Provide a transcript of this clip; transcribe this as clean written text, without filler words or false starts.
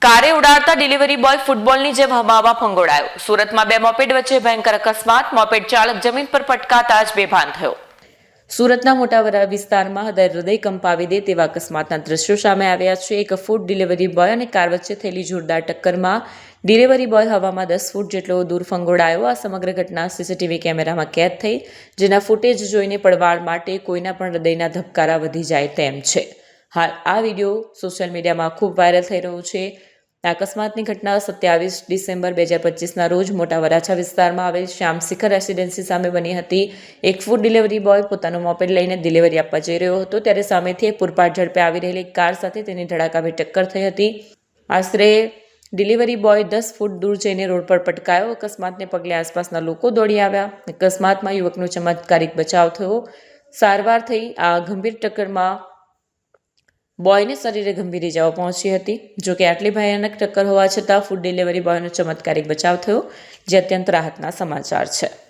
કારે ઉડાડતા delivery boy ફૂટબોલની જેમ હવામાં ફંગોળાયો. સુરતમાં બે મોપેડ વચ્ચે ભયંકર અકસ્માત. મોપેડ ચાલક જમીન પર પટકાતા જ બેભાન થયો. સુરતના મોટા વિસ્તારમાં હૃદય કંપાવી દે તેવા અકસ્માતના દ્રશ્યો સામે આવ્યા છે. એક ફૂડ ડિલિવરી બોય અને કાર વચ્ચે થયેલી જોરદાર ટક્કરમાં ડિલિવરી બોય હવામાં 10 ફૂટ જેટલો દૂર ફંગોળાયો. આ સમગ્ર ઘટના સીસીટીવી કેમેરામાં કેદ થઈ, જેના ફૂટેજ જોઈને પડવાળ માટે કોઈના પણ હૃદયના ધબકારા વધી જાય તેમ છે. હાલ આ વિડીયો સોશિયલ મીડિયામાં ખૂબ વાયરલ થઈ રહ્યો છે. આ અકસ્માતની ઘટના 27 ડિસેમ્બર 2025ના રોજ મોટા વરાછા વિસ્તારમાં આવેલ શ્યામ શિખર રેસિડેન્સી સામે બની હતી. એક ફૂડ ડિલિવરી બોય પોતાનો મોપેડ લઈને ડિલિવરી આપવા જઈ રહ્યો હતો, ત્યારે સામેથી એક પૂરપાટ ઝડપે આવી રહેલી કાર સાથે તેની ધડાકાભેર ટક્કર થઈ હતી. આશરે ડિલિવરી બોય 10 ફૂટ દૂર જઈને રોડ પર પટકાયો. અકસ્માતને પગલે આસપાસના લોકો દોડી આવ્યા. અકસ્માતમાં યુવકનો ચમત્કારિક બચાવ થયો. સારવાર થઈ. આ ગંભીર ટક્કરમાં બોયને શરીરે ગંભીર ઇજાઓ પહોંચી હતી. જોકે આટલી ભયાનક ટક્કર હોવા છતાં ફૂડ ડિલિવરી બોયનો ચમત્કારિક બચાવ થયો, જે અત્યંત રાહતના સમાચાર છે.